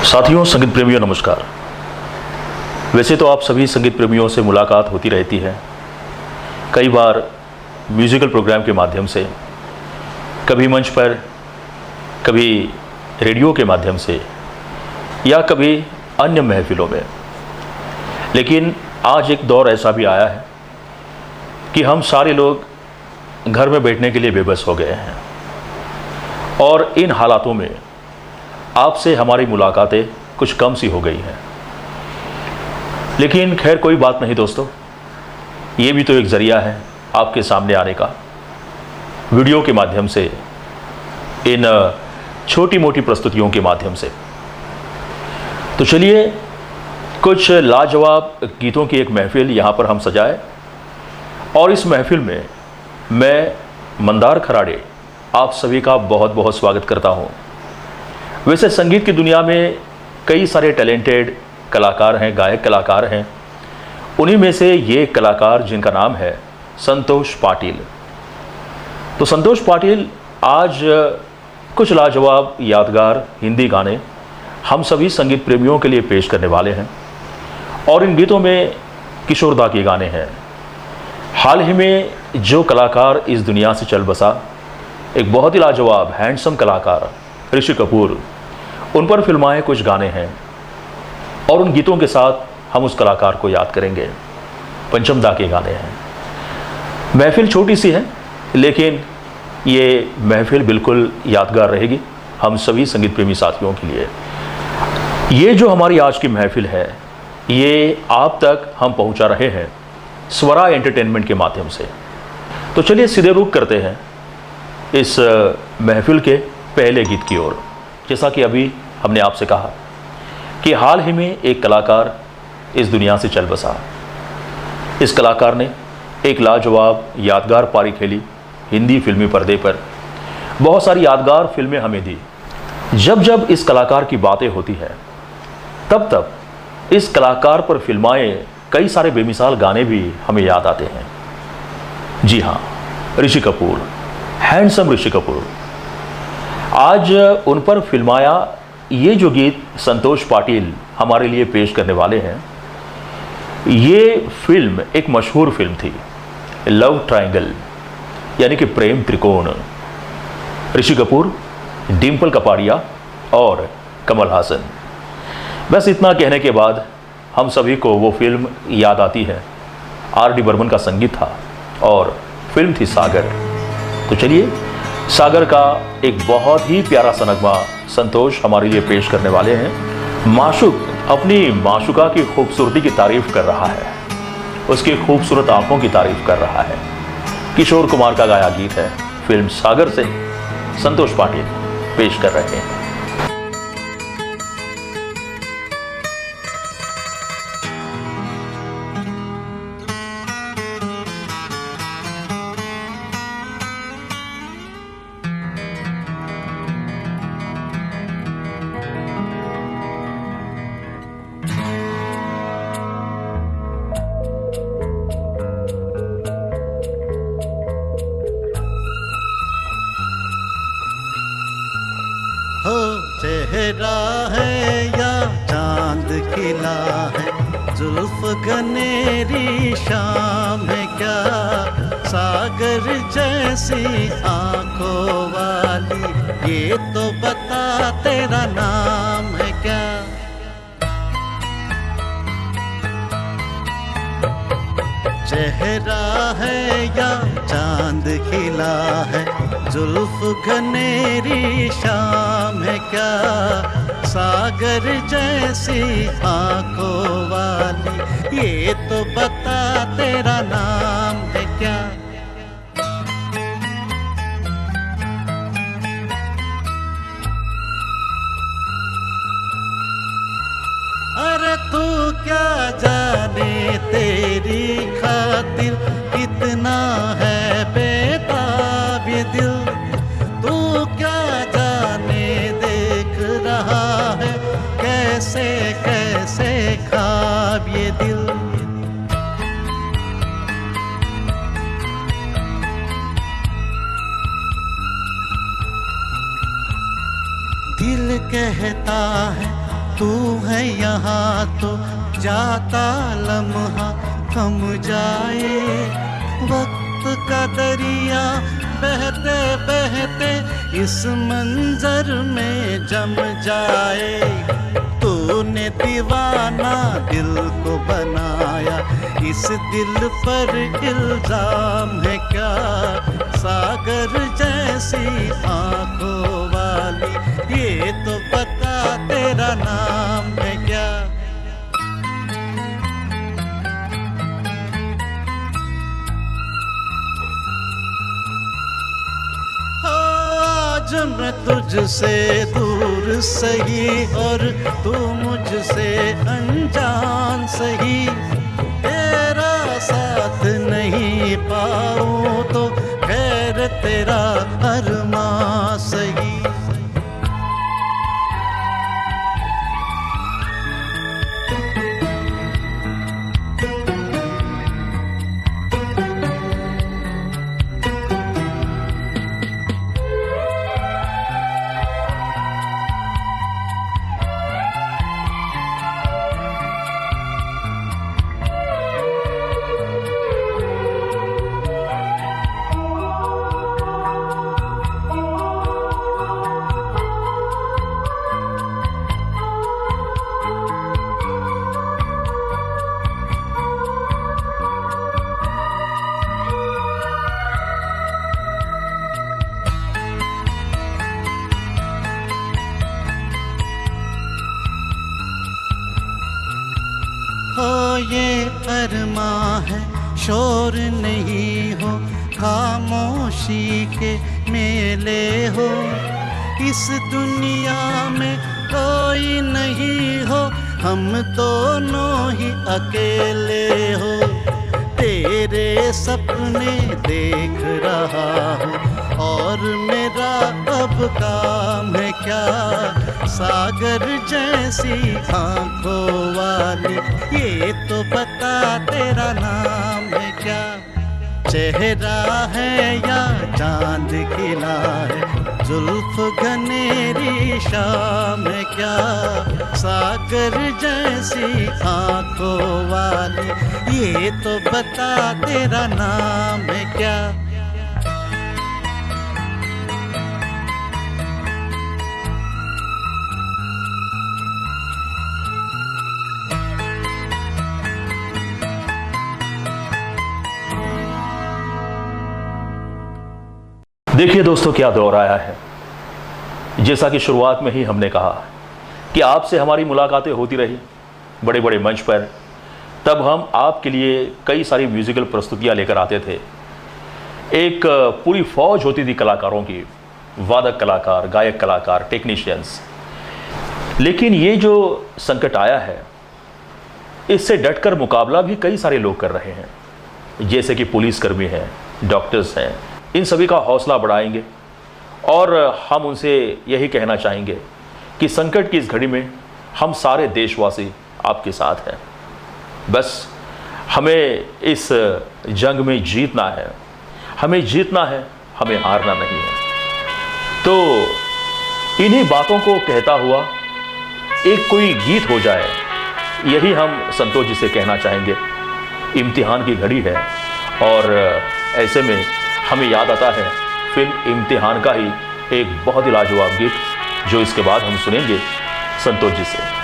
साथियों, संगीत प्रेमियों नमस्कार। वैसे तो आप सभी संगीत प्रेमियों से मुलाकात होती रहती है, कई बार म्यूज़िकल प्रोग्राम के माध्यम से, कभी मंच पर, कभी रेडियो के माध्यम से या कभी अन्य महफिलों में। लेकिन आज एक दौर ऐसा भी आया है कि हम सारे लोग घर में बैठने के लिए बेबस हो गए हैं और इन हालातों में आपसे हमारी मुलाकातें कुछ कम सी हो गई हैं। लेकिन खैर कोई बात नहीं दोस्तों, ये भी तो एक ज़रिया है आपके सामने आने का, वीडियो के माध्यम से, इन छोटी मोटी प्रस्तुतियों के माध्यम से। तो चलिए कुछ लाजवाब गीतों की एक महफिल यहाँ पर हम सजाए और इस महफिल में मैं मंदार खराड़े आप सभी का बहुत बहुत स्वागत करता हूँ। वैसे संगीत की दुनिया में कई सारे टैलेंटेड कलाकार हैं, गायक कलाकार हैं। उन्हीं में से ये कलाकार जिनका नाम है संतोष पाटिल। तो संतोष पाटिल आज कुछ लाजवाब यादगार हिंदी गाने हम सभी संगीत प्रेमियों के लिए पेश करने वाले हैं और इन गीतों में किशोरदा के गाने हैं। हाल ही में जो कलाकार इस दुनिया से चल बसा, एक बहुत ही लाजवाब हैंडसम कलाकार ऋषि कपूर, उन पर फिल्माए कुछ गाने हैं और उन गीतों के साथ हम उस कलाकार को याद करेंगे। पंचम दा के गाने हैं। महफिल छोटी सी है लेकिन ये महफिल बिल्कुल यादगार रहेगी हम सभी संगीत प्रेमी साथियों के लिए। ये जो हमारी आज की महफिल है, ये आप तक हम पहुंचा रहे हैं स्वरा एंटरटेनमेंट के माध्यम से। तो चलिए सीधे रुख करते हैं इस महफिल के पहले गीत की ओर। जैसा कि अभी हमने आपसे कहा कि हाल ही में एक कलाकार इस दुनिया से चल बसा। इस कलाकार ने एक लाजवाब यादगार पारी खेली हिंदी फिल्मी पर्दे पर। बहुत सारी यादगार फिल्में हमें दी। जब जब इस कलाकार की बातें होती हैं तब तब इस कलाकार पर फिल्माए कई सारे बेमिसाल गाने भी हमें याद आते हैं। जी हाँ, ऋषि कपूर, हैंडसम ऋषि कपूर। आज उन पर फिल्माया ये जो गीत संतोष पाटिल हमारे लिए पेश करने वाले हैं, ये फिल्म एक मशहूर फिल्म थी, लव ट्रायंगल, यानी कि प्रेम त्रिकोण। ऋषि कपूर, डिम्पल कपाड़िया और कमल हासन। बस इतना कहने के बाद हम सभी को वो फिल्म याद आती है। R.D. बर्मन का संगीत था और फिल्म थी सागर। तो चलिए सागर का एक बहुत ही प्यारा सा नगमा संतोष हमारे लिए पेश करने वाले हैं। माशूक अपनी माशुका की खूबसूरती की तारीफ कर रहा है, उसकी खूबसूरत आंखों की तारीफ कर रहा है। किशोर कुमार का गाया गीत है, फिल्म सागर से संतोष पाटिल पेश कर रहे हैं। चेहरा है या चांद खिला है, जुल्फ घनेरी शाम है क्या, सागर जैसी आंखों वाली, ये तो बता तेरा नाम है क्या। चेहरा है या चांद खिला है, जुल्फ घनेरी शाम है क्या, सागर जैसी आंखों वाली, ये तो बता तेरा नाम है क्या। अरे तू क्या जाने तेरी खातिर कितना है बेताब ये दिल, तू क्या जाने देख रहा है कैसे कैसे ख्वाब ये दिल। दिल कहता है तू है यहाँ तो जाता लम्हा थम जाए, वक्त का दरिया बहते बहते इस मंजर में जम जाए। तूने दीवाना दिल को बनाया, इस दिल पर इल्जाम है क्या? सागर जैसी आंखों वाली, ये तो बता तेरा नाम है क्या? आज मैं तुझसे दूर सही और तू मुझसे अनजान सही, तेरा साथ नहीं पाऊं तो खैर तेरा अरमां सही। हो ये अरमां है, शोर नहीं हो, खामोशी के मेले हो, इस दुनिया में कोई नहीं हो, हम दोनों ही अकेले हो। तेरे सपने देख रहा हूँ और मेरा अब काम है क्या? सागर जैसी आंखों वाली, ये तो बता तेरा नाम है क्या? चेहरा है या चांद खिला है, जुल्फ घनेरी शाम है क्या? सागर जैसी आंखों वाली, ये तो बता तेरा नाम है क्या? देखिए दोस्तों, क्या दौर आया है। जैसा कि शुरुआत में ही हमने कहा कि आपसे हमारी मुलाकातें होती रही बड़े बड़े मंच पर, तब हम आपके लिए कई सारी म्यूज़िकल प्रस्तुतियां लेकर आते थे। एक पूरी फौज होती थी कलाकारों की, वादक कलाकार, गायक कलाकार, टेक्नीशियंस। लेकिन ये जो संकट आया है, इससे डटकर मुकाबला भी कई सारे लोग कर रहे हैं, जैसे कि पुलिसकर्मी हैं, डॉक्टर्स हैं। इन सभी का हौसला बढ़ाएंगे और हम उनसे यही कहना चाहेंगे कि संकट की इस घड़ी में हम सारे देशवासी आपके साथ हैं। बस हमें इस जंग में जीतना है, हमें जीतना है, हमें हारना नहीं है। तो इन्हीं बातों को कहता हुआ एक कोई गीत हो जाए, यही हम संतोष जी से कहना चाहेंगे। इम्तिहान की घड़ी है और ऐसे में हमें याद आता है फिल्म इम्तिहान का ही एक बहुत ही लाजवाब गीत, जो इसके बाद हम सुनेंगे संतोष जी से।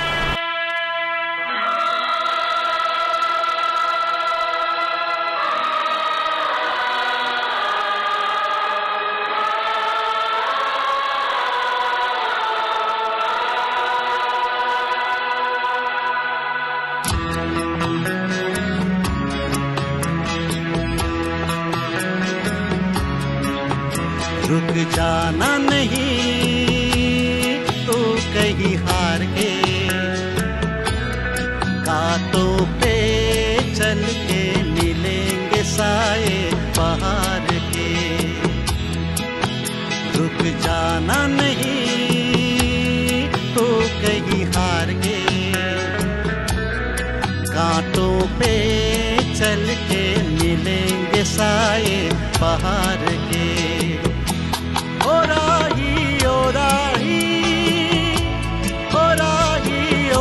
रुक जाना नहीं तो कहीं हार के, कांटों पे चल के मिलेंगे साए बहार के। रुक जाना नहीं तो कहीं हार के, कांटों पे चल के मिलेंगे साए बहार के। ओ राही, ओ राही, ओ राही,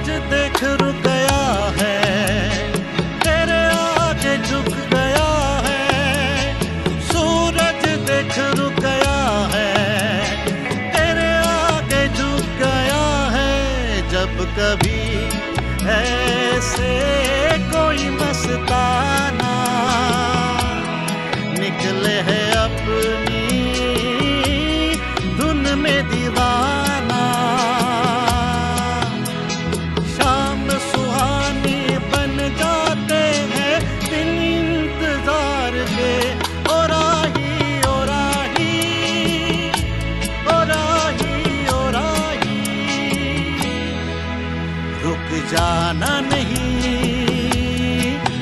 सूरज देख रुक गया है, तेरे आगे झुक गया है। सूरज देख रुक गया है, तेरे आगे झुक गया है। जब कभी ऐसे कोई मस्ताना निकले है अपनी धुन में दीवाना, शाम सुहानी बन जाते हैं दिन इंतजार के। ओ राही ओ राही ओ राही ओ राही, रुक जाना नहीं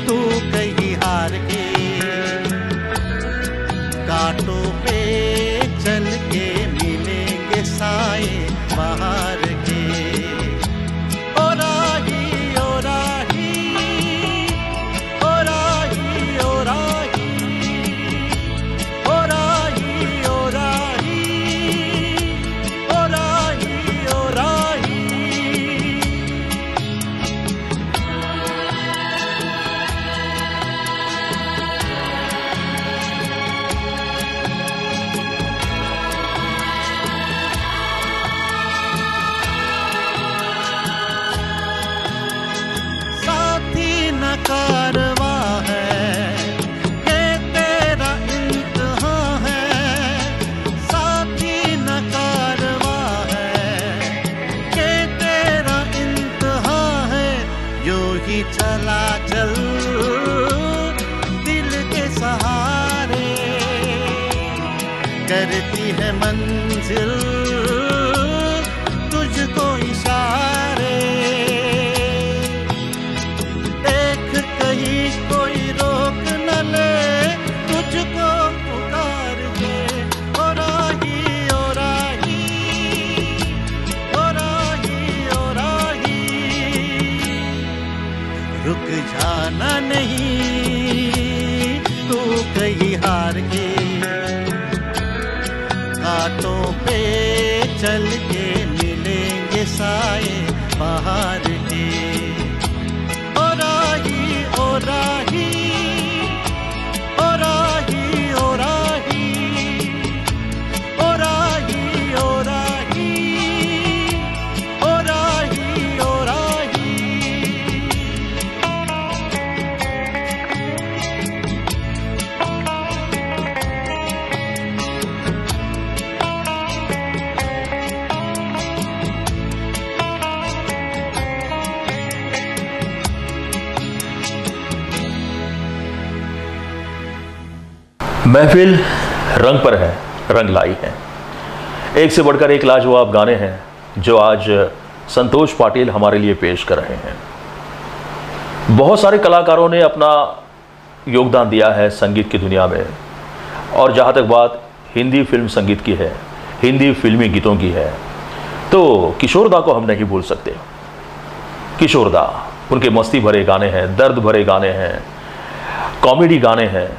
तू कहीं हार के, कांटों पे चल के मिलेंगे साए बाहर के। ओ राही ओ राही ओ राही ओ राही ओ राही ओ राही ओ राही ओ राही। साथी न कारवा है, ये तेरा इम्तिहान है। साथी न कारवा है, ये तेरा इम्तिहान है। यूं ही चला चल दिल के सहारे, करती है मंजिल तुझको इशारे। देख कहीं कोई रोक न ले तुझको पुकार के। ओ राही ओ राही ओ राही ओ राही, रुक जाना नहीं तू कहीं हार के, कांटों पे चल के मिलेंगे साए बाहर के। ओ राही ओ राही ओ राही ओ राही ओ राही ओ राही ओ राही ओ राही। महफिल रंग पर है, रंग लाई है। एक से बढ़कर एक लाजवाब गाने हैं जो आज संतोष पाटिल हमारे लिए पेश कर रहे हैं। बहुत सारे कलाकारों ने अपना योगदान दिया है संगीत की दुनिया में, और जहाँ तक बात हिंदी फिल्म संगीत की है, हिंदी फिल्मी गीतों की है, तो किशोर दा को हम नहीं भूल सकते। किशोर दा, उनके मस्ती भरे गाने हैं, दर्द भरे गाने हैं, कॉमेडी गाने हैं,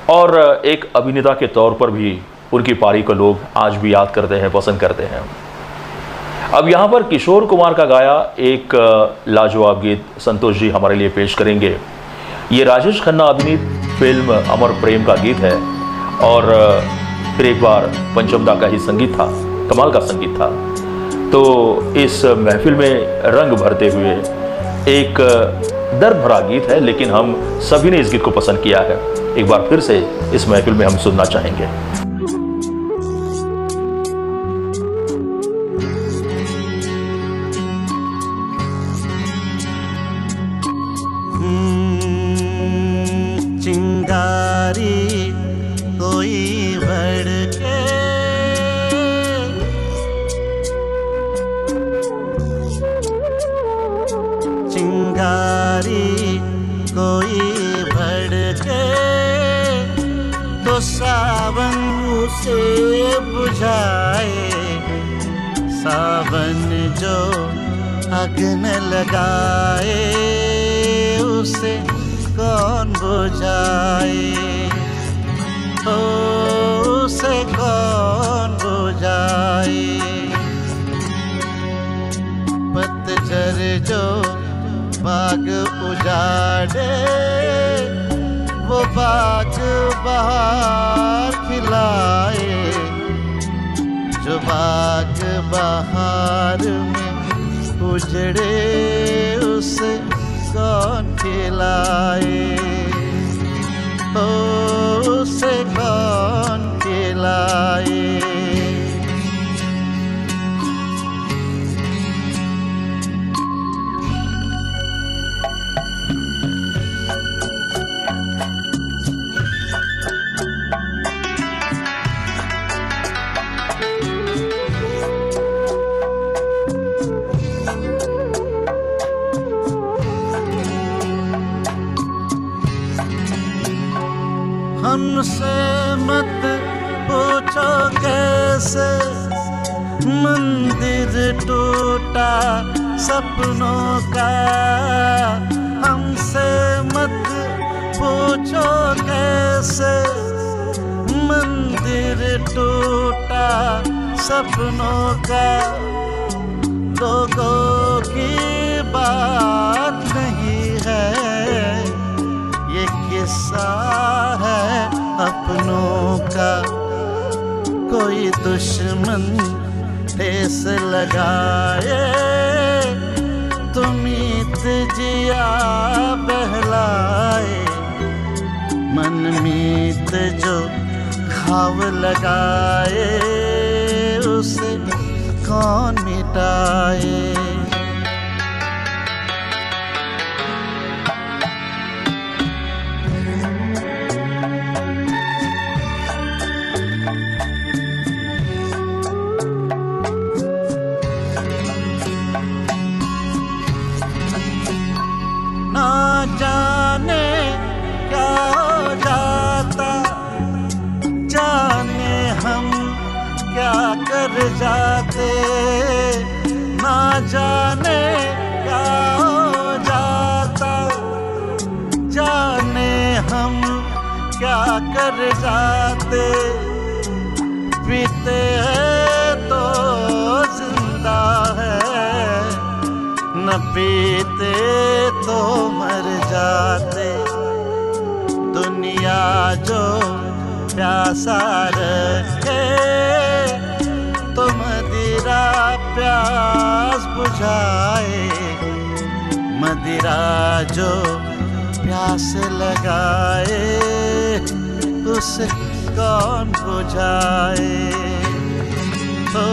और एक अभिनेता के तौर पर भी उनकी पारी को लोग आज भी याद करते हैं, पसंद करते हैं। अब यहाँ पर किशोर कुमार का गाया एक लाजवाब गीत संतोष जी हमारे लिए पेश करेंगे। ये राजेश खन्ना अभिनीत फिल्म अमर प्रेम का गीत है, और फिर एक बार पंचम दा का ही संगीत था, कमाल का संगीत था। तो इस महफिल में रंग भरते हुए एक दर्द भरा गीत है, लेकिन हम सभी ने इस गीत को पसंद किया है। एक बार फिर से इस महफिल में हम सुनना चाहेंगे। चिंगारी कोई भड़के, चिंगारी कोई भड़के, तो सावन उसे बुझाए। सावन जो अग्न लगाए, उसे कौन बुझाए, ओ उसे कौन बुझाए। पतझर जो बाग उजाड़े वो बाग बहार खिलाए, जो बाग बहार में उजड़े उसे कौन खिलाए, ओ उसे कौन खिलाए। हमसे मत पूछो कैसे मंदिर टूटा सपनों का, हमसे मत पूछो कैसे मंदिर टूटा सपनों का। लोगों की बात नहीं है ये किस्सा है अपनों का। कोई दुश्मन ठेस लगाए तो मीत जिया बहलाए, मन मीत जो घाव लगाए उसे कौन मिटाए। ना जाने क्या हो जाता, जाने हम क्या कर जाते, ना जाने क्या हो जाता, जाने हम क्या कर जाते। पीते हैं तो जिंदा है, न पीते तो मर जाते। दुनिया जो प्यासा रखे तो मदिरा प्यास बुझाए, मदिरा जो प्यास लगाए उसे कौन बुझाए, तो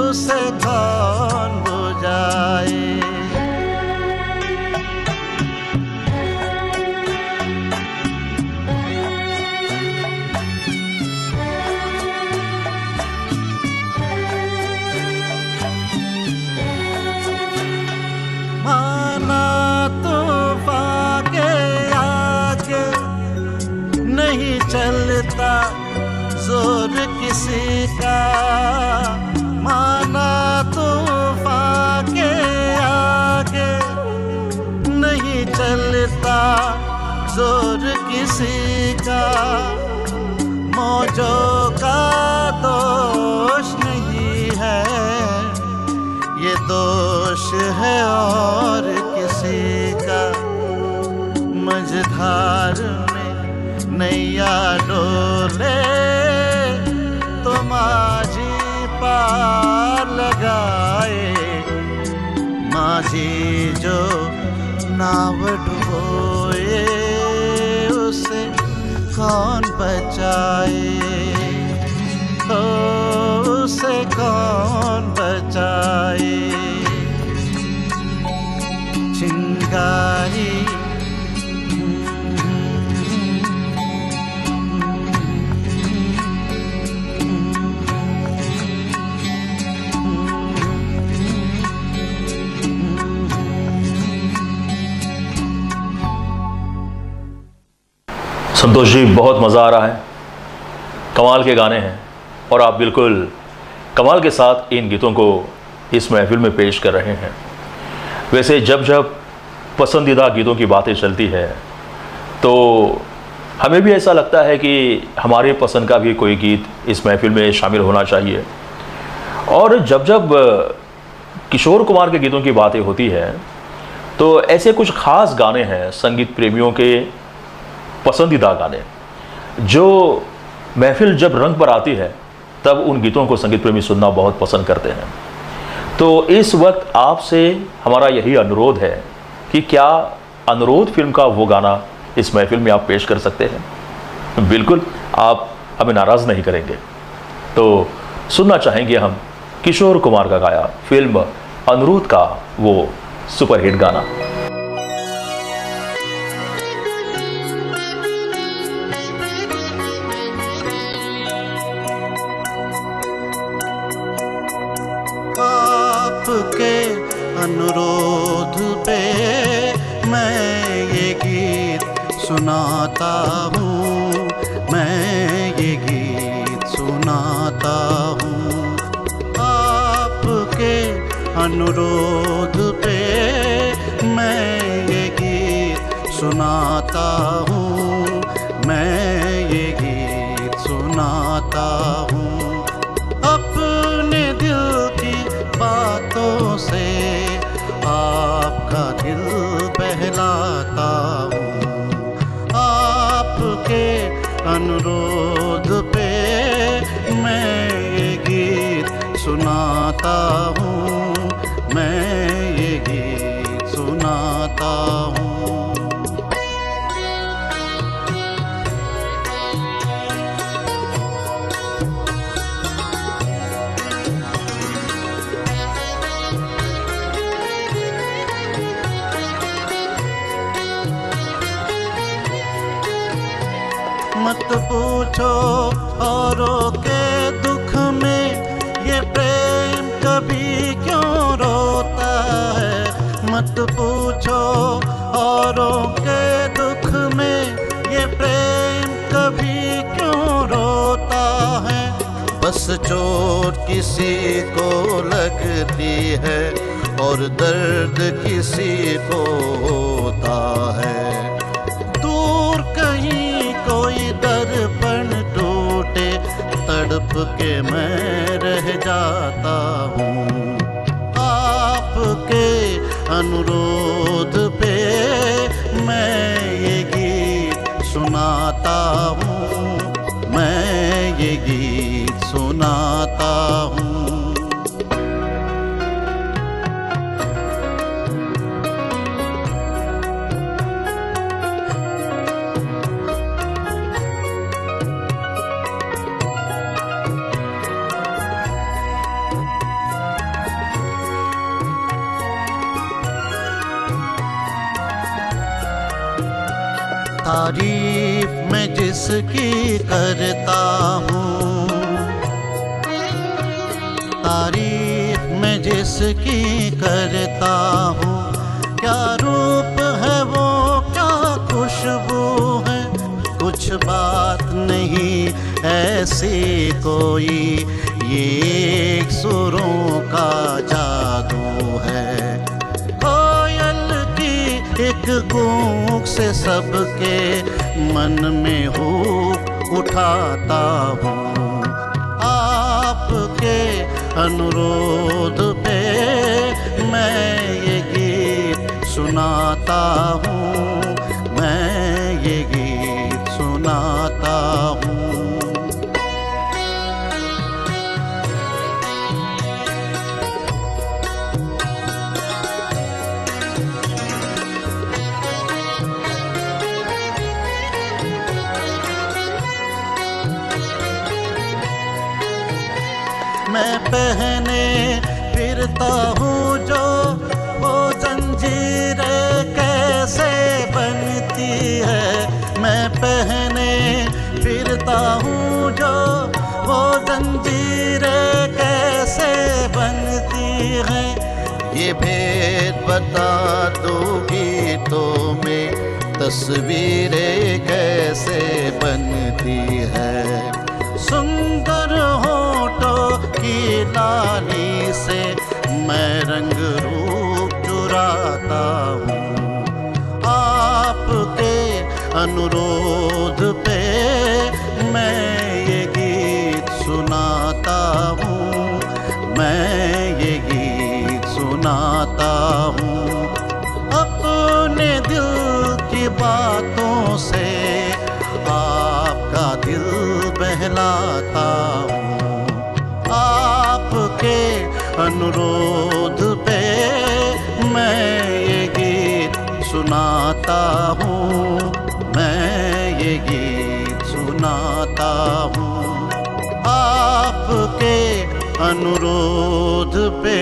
उसे कौन बुझाए। माना तूफान के आगे नहीं चलता जोर किसी का, माना तूफान के आगे नहीं चलता जोर किसी का। मौजों का दोष नहीं है ये दोष है और किसी का। मझधार में नैया डोले तो माझी पार लगाए, माझी जो नाव डुबोए उसे कौन बचाए, तो उसे कौन बचाए। चिंगारी संतोष जी, बहुत मज़ा आ रहा है, कमाल के गाने हैं और आप बिल्कुल कमाल के साथ इन गीतों को इस महफिल में पेश कर रहे हैं। वैसे जब जब पसंदीदा गीतों की बातें चलती है तो हमें भी ऐसा लगता है कि हमारे पसंद का भी कोई गीत इस महफिल में शामिल होना चाहिए। और जब जब किशोर कुमार के गीतों की बातें होती है तो ऐसे कुछ खास गाने हैं संगीत प्रेमियों के पसंदीदा गाने, जो महफिल जब रंग पर आती है तब उन गीतों को संगीत प्रेमी सुनना बहुत पसंद करते हैं। तो इस वक्त आपसे हमारा यही अनुरोध है कि क्या अनुरोध फिल्म का वो गाना इस महफिल में आप पेश कर सकते हैं? बिल्कुल, आप हमें नाराज़ नहीं करेंगे। तो सुनना चाहेंगे हम किशोर कुमार का गाया फिल्म अनुरोध का वो सुपरहिट गाना। आपके अनुरोध पे मैं ये गीत सुनाता हूँ, मैं ये गीत सुनाता हूँ। आपके अनुरोध पे मैं ये गीत सुनाता हूँ, मैं ये गीत सुनाता हूँ। अपने दिल की बातों से आपका दिल बहलाता हूँ। आपके अनुरोध पे मैं ये गीत सुनाता हूँ, मैं ये गीत सुनाता हूँ। मत पूछो औरों के दुख में ये प्रेम कभी क्यों रोता है। मत पूछो औरों के दुख में ये प्रेम कभी क्यों रोता है। बस चोट किसी को लगती है और दर्द किसी को होता है। दूर कहीं कोई दर्पण टूटे तड़प के मैं रह जाता हूँ। आपके अनुरोध पे मैं ये गीत सुनाता हूँ, मैं ये गीत सुनाता हूँ। तारीफ मैं जिसकी करता हूँ, तारीफ मैं जिसकी करता हूँ। क्या रूप है वो, क्या खुशबू है, कुछ बात नहीं ऐसी कोई, ये एक सुरों का जादू है। एक गूंग से सबके मन में हूँ उठाता हूँ। आपके अनुरोध पे मैं ये गीत सुनाता हूँ, मैं ये गीत सुनाता हूँ। मैं पहने फिरता हूँ जो वो जंजीरें कैसे बनती है। मैं पहने फिरता हूँ जो वो जंजीरें कैसे बनती है। ये भेद बता दूँगी तो में तस्वीरें कैसे बनती है। सुंदर होठों की लाली से मैं रंग रूप चुराता हूँ। आपके अनुरोध पे मैं ये गीत सुनाता हूँ, मैं ये गीत सुनाता हूँ, अपने दिल की बातों से आपका दिल बहलाता हूँ। आपके अनुरोध पे मैं ये गीत सुनाता हूँ, मैं ये गीत सुनाता हूँ, आपके अनुरोध पे।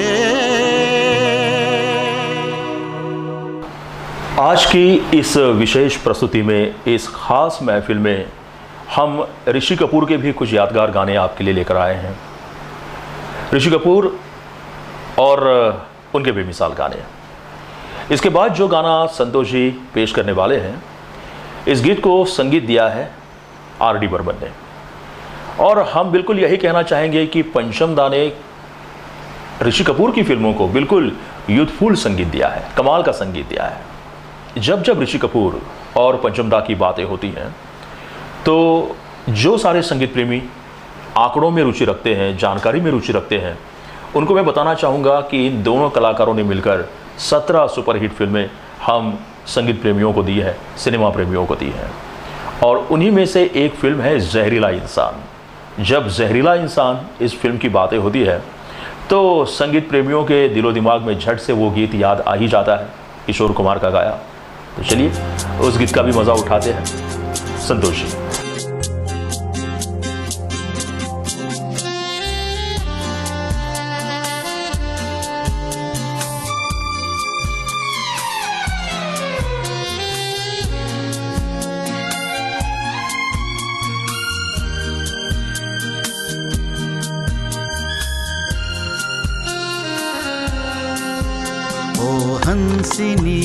आज की इस विशेष प्रस्तुति में, इस खास महफिल में हम ऋषि कपूर के भी कुछ यादगार गाने आपके लिए लेकर आए हैं। ऋषि कपूर और उनके बेमिसाल गाने। इसके बाद जो गाना संतोष जी पेश करने वाले हैं, इस गीत को संगीत दिया है आर.डी. बर्मन ने। और हम बिल्कुल यही कहना चाहेंगे कि पंचम दा ने ऋषि कपूर की फिल्मों को बिल्कुल यूथफुल संगीत दिया है, कमाल का संगीत दिया है। जब जब ऋषि कपूर और पंचम दा की बातें होती हैं तो जो सारे संगीत प्रेमी आंकड़ों में रुचि रखते हैं, जानकारी में रुचि रखते हैं, उनको मैं बताना चाहूँगा कि इन दोनों कलाकारों ने मिलकर 17 सुपरहिट फिल्में हम संगीत प्रेमियों को दी है, सिनेमा प्रेमियों को दी है। और उन्हीं में से एक फिल्म है जहरीला इंसान। जब जहरीला इंसान इस फिल्म की बातें होती है तो संगीत प्रेमियों के दिलो दिमाग में झट से वो गीत याद आ ही जाता है, किशोर कुमार का गाया। तो चलिए उस गीत का भी मज़ा उठाते हैं। संतोष जी। ओ हंसिनी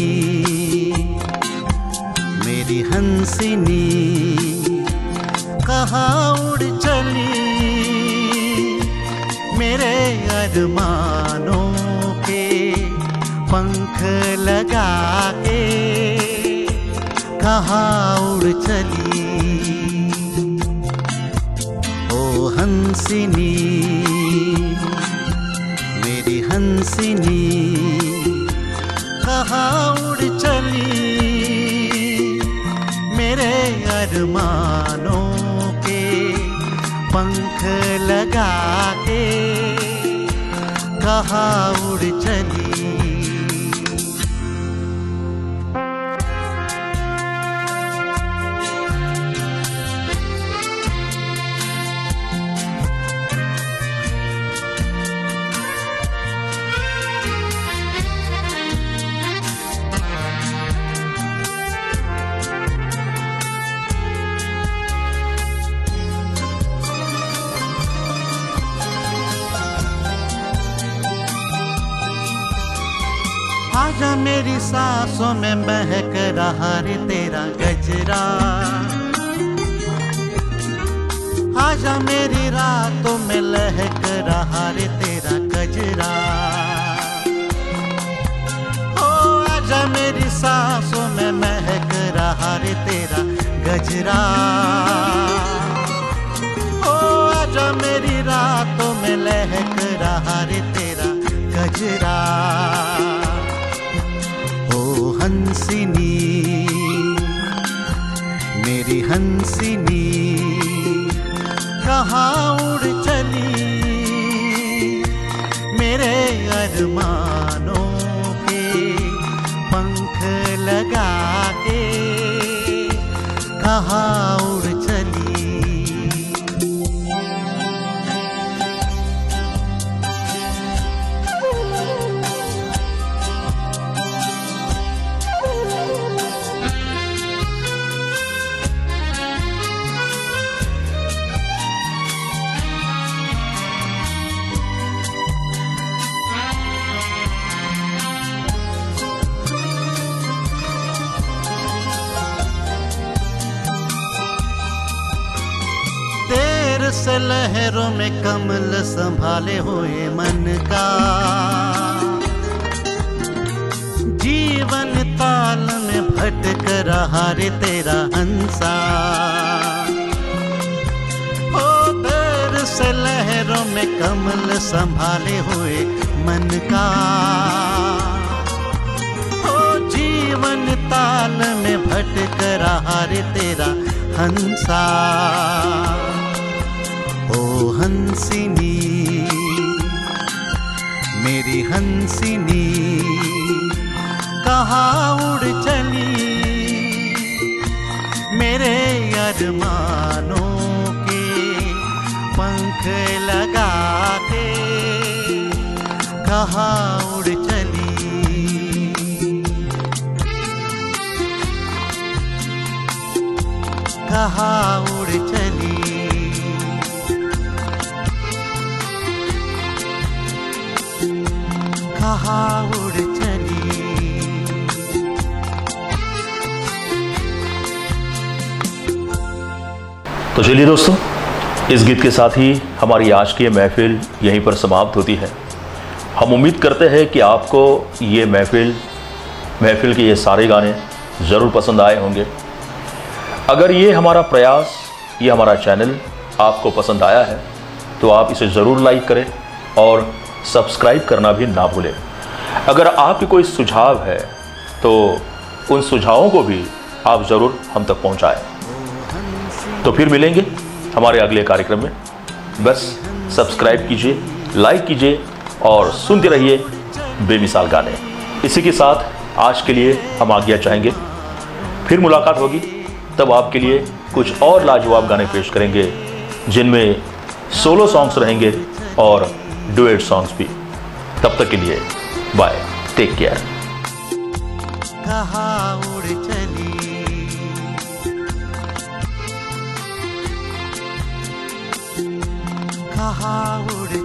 मेरी हंसिनी, कहाँ उड़ चली मेरे अरमानों के पंख लगा के, कहाँ उड़ चली। ओ हंसिनी मेरी हंसिनी, कहाँ उड़ चली मेरे अरमानों के पंख लगा के, कहाँ उड़ चली। आजा मेरी सांसों में महक रहा रे तेरा गजरा, आजा मेरी रातों में लहक रहा रे तेरा गजरा। ओ आजा मेरी सांसों में महक रहा रे तेरा गजरा। ओ आजा मेरी रातों में लहक रहा रे तेरा गजरा। हंसिनी मेरी हंसिनी, कहाँ उड़ चली मेरे अरमानों के पंख लगा के, कहाँ उड़ चली। से लहरों में कमल संभाले हुए मन का, जीवन ताल में भटक रहा रे तेरा हंसा। ओ देर से लहरों में कमल संभाले हुए मन का, ताल में भटक रहा रे तेरा हंसा। ओ हंसिनी मेरी हंसिनी कहाँ उड़ चली, मेरे अरमानों के पंख लगा के कहाँ उड़ चली। कहाँ उड़ चली। कहाँ उड़ चली। तो चलिए दोस्तों, इस गीत के साथ ही हमारी आज की ये महफिल यहीं पर समाप्त होती है। हम उम्मीद करते हैं कि आपको ये महफिल के ये सारे गाने ज़रूर पसंद आए होंगे। अगर ये हमारा प्रयास, ये हमारा चैनल आपको पसंद आया है तो आप इसे ज़रूर लाइक करें और सब्सक्राइब करना भी ना भूलें। अगर आपके कोई सुझाव है तो उन सुझावों को भी आप ज़रूर हम तक पहुंचाएं। तो फिर मिलेंगे हमारे अगले कार्यक्रम में। बस सब्सक्राइब कीजिए, लाइक कीजिए और सुनते रहिए बेमिसाल गाने। इसी के साथ आज के लिए हम आज्ञा चाहेंगे। फिर मुलाकात होगी, तब आपके लिए कुछ और लाजवाब गाने पेश करेंगे जिनमें सोलो सॉन्ग्स रहेंगे और डुएट सॉन्ग्स भी। तब तक के लिए बाय, टेक केयर। कहाँ उड़ चली। कहाँ उड़